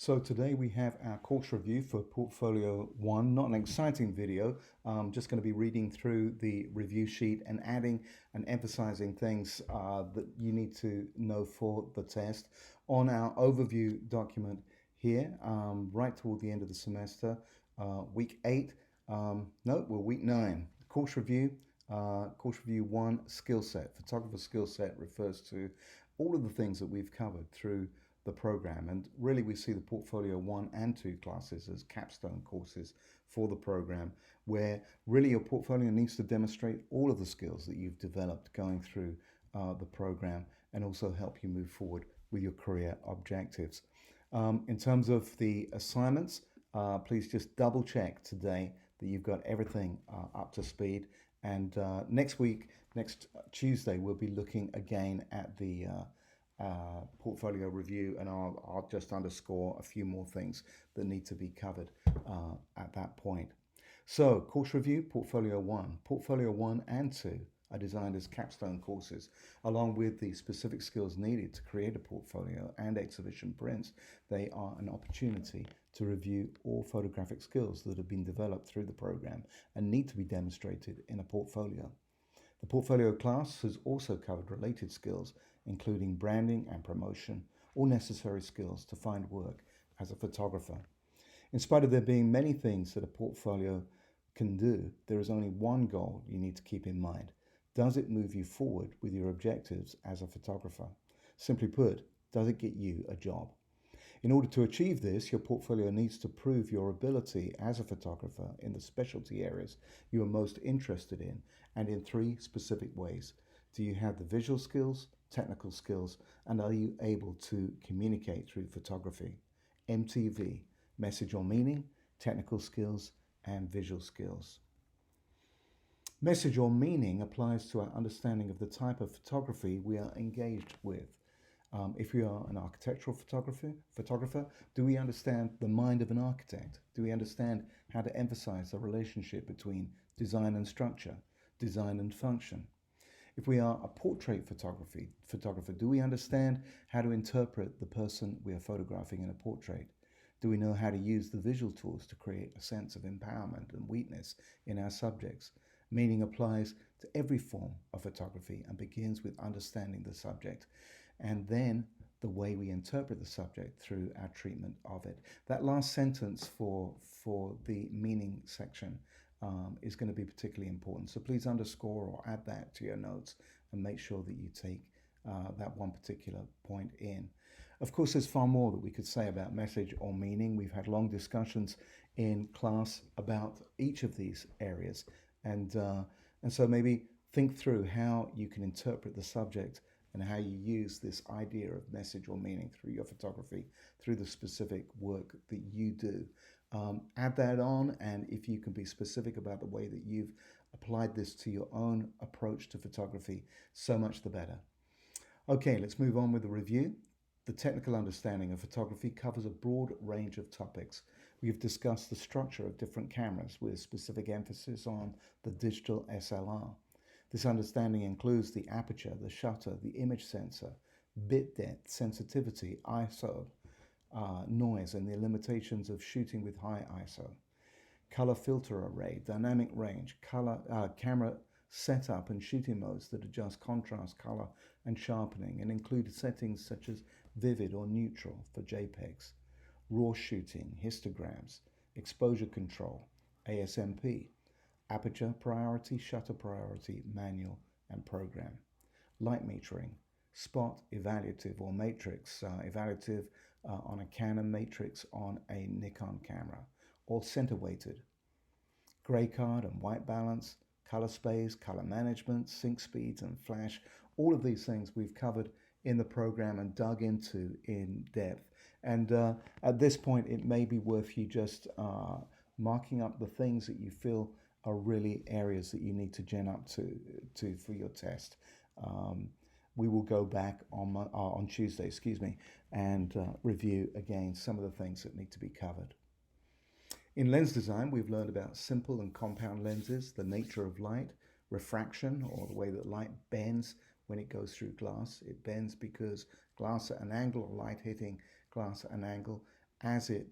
So today we have our course review for Portfolio 1. Not an exciting video, just going to be reading through the review sheet and adding and emphasizing things that you need to know for the test on our overview document here, right toward the end of the semester, week 8. No, we're week 9. Course review 1, skill set. Photographer skill set refers to all of the things that we've covered through the program. And really, we see the Portfolio 1 and 2 classes as capstone courses for the program, where really your portfolio needs to demonstrate all of the skills that you've developed going through the program and also help you move forward with your career objectives. In terms of the assignments, please just double check today that you've got everything up to speed. And next Tuesday, we'll be looking again at the portfolio review, and I'll just underscore a few more things that need to be covered at that point. So, course review, Portfolio 1. Portfolio 1 and 2 are designed as capstone courses, along with the specific skills needed to create a portfolio and exhibition prints. They are an opportunity to review all photographic skills that have been developed through the program and need to be demonstrated in a portfolio. The portfolio class has also covered related skills, including branding and promotion, all necessary skills to find work as a photographer. In spite of there being many things that a portfolio can do, there is only one goal you need to keep in mind. Does it move you forward with your objectives as a photographer? Simply put, does it get you a job? In order to achieve this, your portfolio needs to prove your ability as a photographer in the specialty areas you are most interested in, and in 3 specific ways. Do you have the visual skills, technical skills, and are you able to communicate through photography? MTV, message or meaning, technical skills, and visual skills. Message or meaning applies to our understanding of the type of photography we are engaged with. If we are an architectural photographer, do we understand the mind of an architect? Do we understand how to emphasize the relationship between design and structure, design and function? If we are a portrait photographer, do we understand how to interpret the person we are photographing in a portrait? Do we know how to use the visual tools to create a sense of empowerment and weakness in our subjects? Meaning applies to every form of photography and begins with understanding the subject, and then the way we interpret the subject through our treatment of it. That last sentence for the meaning section is going to be particularly important. So please underscore or add that to your notes and make sure that you take that one particular point in. Of course, there's far more that we could say about message or meaning. We've had long discussions in class about each of these areas. And so maybe think through how you can interpret the subject and how you use this idea of message or meaning through your photography, through the specific work that you do. Add that on, and if you can be specific about the way that you've applied this to your own approach to photography, so much the better. Okay, let's move on with the review. The technical understanding of photography covers a broad range of topics. We've discussed the structure of different cameras with specific emphasis on the digital SLR. This understanding includes the aperture, the shutter, the image sensor, bit depth, sensitivity, ISO, noise, and the limitations of shooting with high ISO. Color filter array, dynamic range, camera setup and shooting modes that adjust contrast, color, and sharpening, and include settings such as vivid or neutral for JPEGs, raw shooting, histograms, exposure control, ASMP, aperture priority, shutter priority, manual, and program. Light metering, spot evaluative or matrix evaluative on a Canon matrix on a Nikon camera, or center weighted. Gray card and white balance, color space, color management, sync speeds, and flash. All of these things we've covered in the program and dug into in depth. And at this point, it may be worth you just marking up the things that you feel are really areas that you need to gen up to for your test. We will go back on Tuesday, and review again some of the things that need to be covered. In lens design, we've learned about simple and compound lenses, the nature of light, refraction, or the way that light bends when it goes through glass. It bends because glass at an angle, or light hitting glass at an angle, as it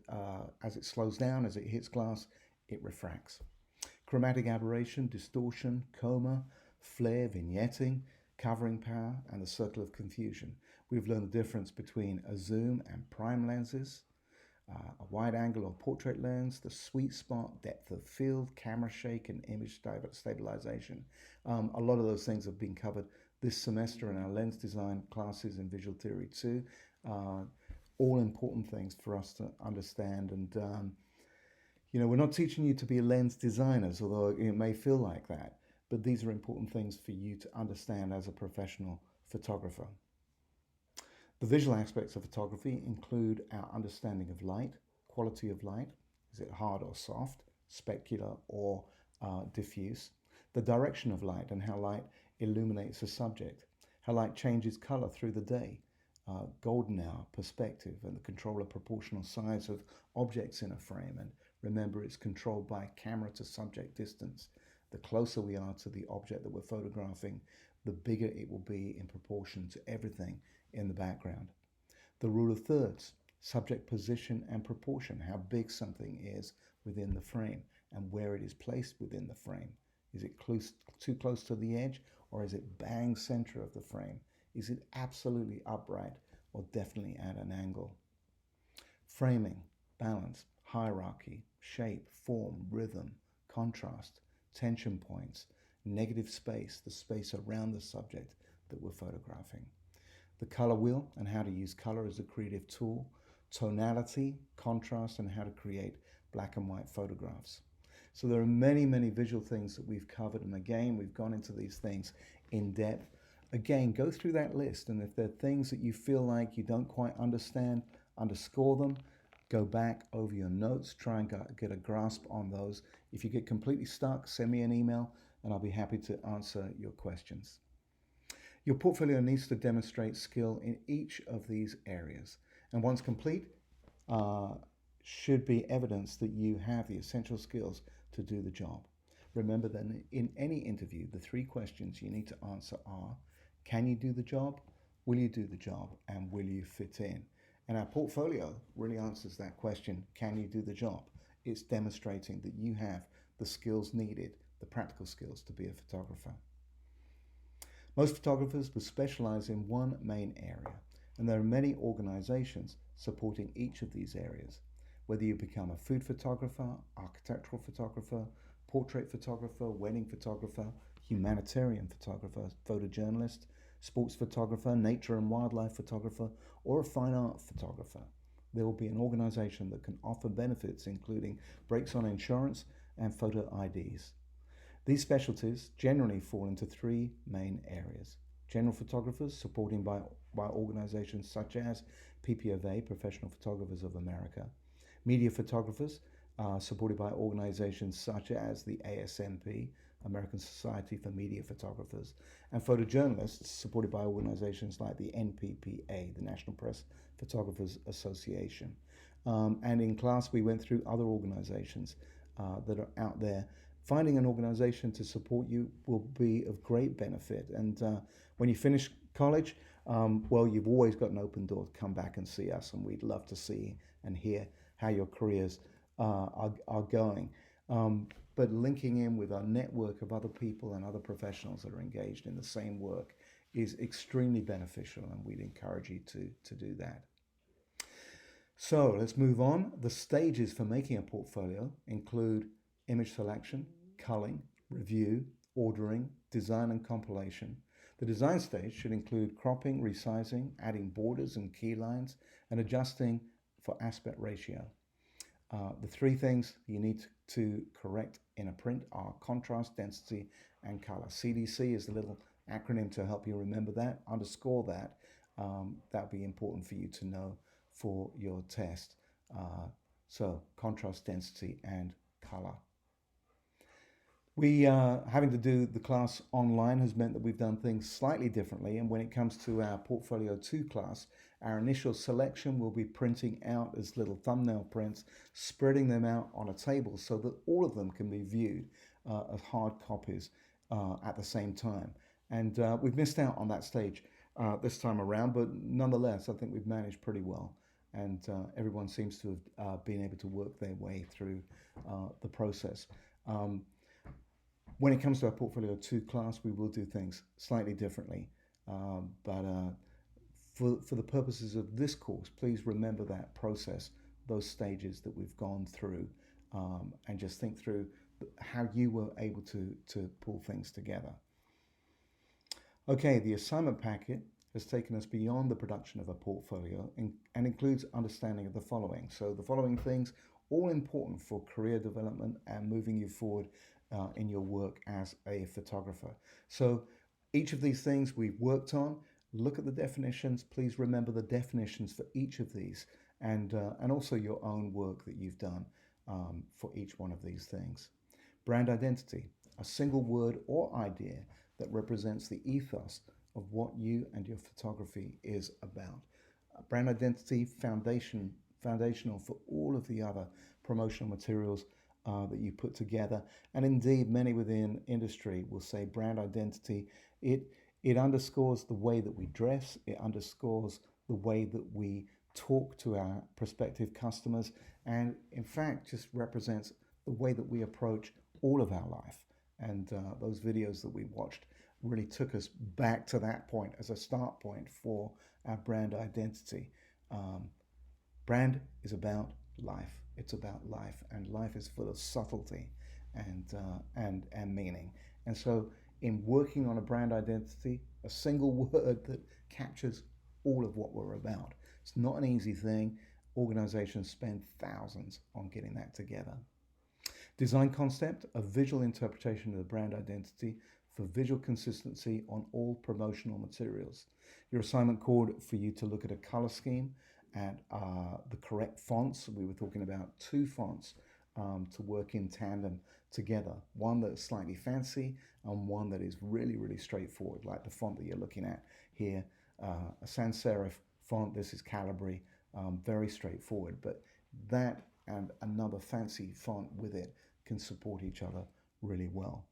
slows down, as it hits glass, it refracts. Chromatic aberration, distortion, chroma, flare, vignetting, covering power, and the circle of confusion. We've learned the difference between a zoom and prime lenses, a wide angle or portrait lens, the sweet spot, depth of field, camera shake, and image stabilization. A lot of those things have been covered this semester in our lens design classes in Visual Theory 2. All important things for us to understand. And we're not teaching you to be lens designers, although it may feel like that, but these are important things for you to understand as a professional photographer. The visual aspects of photography include our understanding of light, quality of light, is it hard or soft, specular or diffuse, the direction of light and how light illuminates a subject, how light changes color through the day, golden hour, perspective, and the control of proportional size of objects in a frame. And remember, it's controlled by camera to subject distance. The closer we are to the object that we're photographing, the bigger it will be in proportion to everything in the background. The rule of thirds, subject position and proportion, how big something is within the frame and where it is placed within the frame. Is it too close to the edge, or is it bang center of the frame? Is it absolutely upright or definitely at an angle? Framing, balance, hierarchy, shape, form, rhythm, contrast, tension points, negative space, the space around the subject that we're photographing. The color wheel and how to use color as a creative tool, tonality, contrast, and how to create black and white photographs. So there are many, many visual things that we've covered. And again, we've gone into these things in depth. Again, go through that list. And if there are things that you feel like you don't quite understand, underscore them. Go back over your notes, try and get a grasp on those. If you get completely stuck, send me an email and I'll be happy to answer your questions. Your portfolio needs to demonstrate skill in each of these areas. And once complete, should be evidence that you have the essential skills to do the job. Remember that in any interview, the 3 questions you need to answer are, can you do the job? Will you do the job? And will you fit in? And our portfolio really answers that question, can you do the job? It's demonstrating that you have the skills needed, the practical skills to be a photographer. Most photographers will specialize in one main area, and there are many organizations supporting each of these areas. Whether you become a food photographer, architectural photographer, portrait photographer, wedding photographer, humanitarian photographer, photojournalist, sports photographer, nature and wildlife photographer, or a fine art photographer, there will be an organization that can offer benefits including breaks on insurance and photo IDs. These specialties generally fall into 3 main areas. General photographers, supported by organizations such as PPOA, Professional Photographers of America. Media photographers, supported by organizations such as the ASMP, American Society for Media Photographers, and photojournalists, supported by organizations like the NPPA, the National Press Photographers Association. And in class, we went through other organizations that are out there. Finding an organization to support you will be of great benefit. And when you finish college, well, you've always got an open door to come back and see us, and we'd love to see and hear how your careers are going. But linking in with our network of other people and other professionals that are engaged in the same work is extremely beneficial, and we'd encourage you to do that. So let's move on. The stages for making a portfolio include image selection, culling, review, ordering, design and compilation. The design stage should include cropping, resizing, adding borders and key lines, and adjusting for aspect ratio. The 3 things you need to correct in a print are contrast, density, and color. CDC is the little acronym to help you remember that. Underscore that. That'll be important for you to know for your test. So contrast, density, and color. We having to do the class online has meant that we've done things slightly differently, and when it comes to our Portfolio 2 class, our initial selection will be printing out as little thumbnail prints, spreading them out on a table so that all of them can be viewed as hard copies at the same time. And we've missed out on that stage this time around, but nonetheless, I think we've managed pretty well. and everyone seems to have been able to work their way through the process. Um, when it comes to our Portfolio 2 class, we will do things slightly differently. But for the purposes of this course, please remember that process, those stages that we've gone through, and just think through how you were able to pull things together. Okay, the assignment packet has taken us beyond the production of a portfolio and includes understanding of the following. So the following things, all important for career development and moving you forward in your work as a photographer. So each of these things we've worked on. Look at the definitions. Please remember the definitions for each of these, and also your own work that you've done for each one of these things. Brand identity, a single word or idea that represents the ethos of what you and your photography is about. Brand identity, foundational for all of the other promotional materials that you put together. And indeed, many within industry will say brand identity, it underscores the way that we dress, it underscores the way that we talk to our prospective customers, and in fact just represents the way that we approach all of our life. And those videos that we watched really took us back to that point as a start point for our brand identity. Brand is about life. It's about life, and life is full of subtlety and meaning. And so, in working on a brand identity, a single word that captures all of what we're about. It's not an easy thing. Organizations spend thousands on getting that together. Design concept, a visual interpretation of the brand identity for visual consistency on all promotional materials. Your assignment called for you to look at a color scheme and the correct fonts. We were talking about 2 fonts to work in tandem together. One that's slightly fancy and one that is really, really straightforward, like the font that you're looking at here. A sans serif font, this is Calibri, very straightforward, but that and another fancy font with it can support each other really well.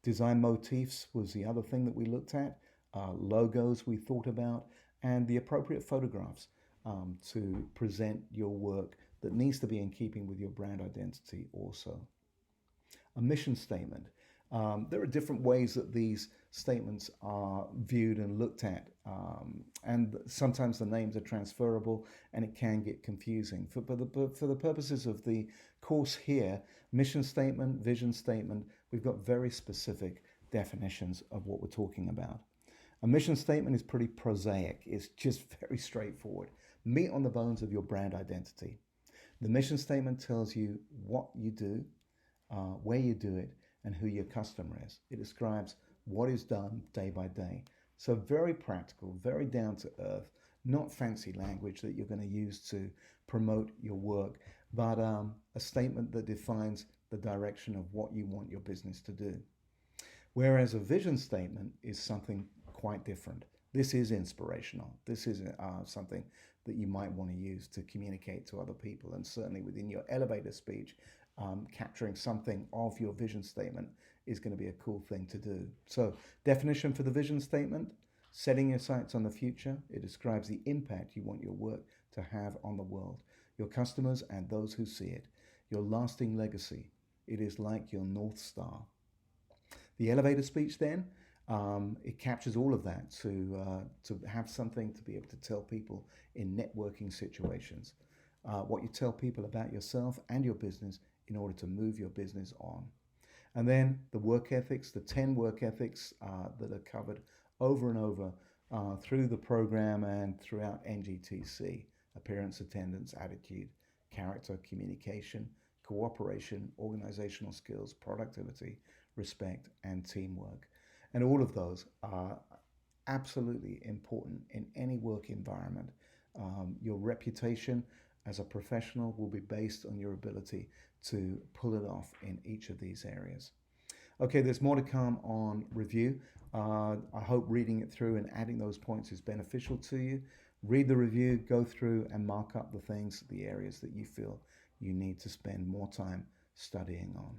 Design motifs was the other thing that we looked at. Logos we thought about, and the appropriate photographs to present your work that needs to be in keeping with your brand identity also. A mission statement. There are different ways that these statements are viewed and looked at, and sometimes the names are transferable and it can get confusing. For the purposes of the course here, mission statement, vision statement, we've got very specific definitions of what we're talking about. A mission statement is pretty prosaic. It's just very straightforward. Meat on the bones of your brand identity. The mission statement tells you what you do, where you do it, and who your customer is. It describes what is done day by day. So very practical, very down to earth, not fancy language that you're going to use to promote your work, but a statement that defines the direction of what you want your business to do. Whereas a vision statement is something quite different. This is inspirational. This is something that you might want to use to communicate to other people, and certainly within your elevator speech, capturing something of your vision statement is going to be a cool thing to do. So, definition for the vision statement: setting your sights on the future. It describes the impact you want your work to have on the world, your customers, and those who see it. Your lasting legacy. It is like your North Star. The elevator speech, then, it captures all of that to have something to be able to tell people in networking situations. What you tell people about yourself and your business in order to move your business on. And then the work ethics, the 10 work ethics that are covered over and over through the program and throughout NGTC: appearance, attendance, attitude, character, communication, cooperation, organizational skills, productivity, respect, and teamwork. And all of those are absolutely important in any work environment. Your reputation as a professional will be based on your ability to pull it off in each of these areas. Okay, there's more to come on review. I hope reading it through and adding those points is beneficial to you. Read the review, go through and mark up the things, the areas that you feel you need to spend more time studying on.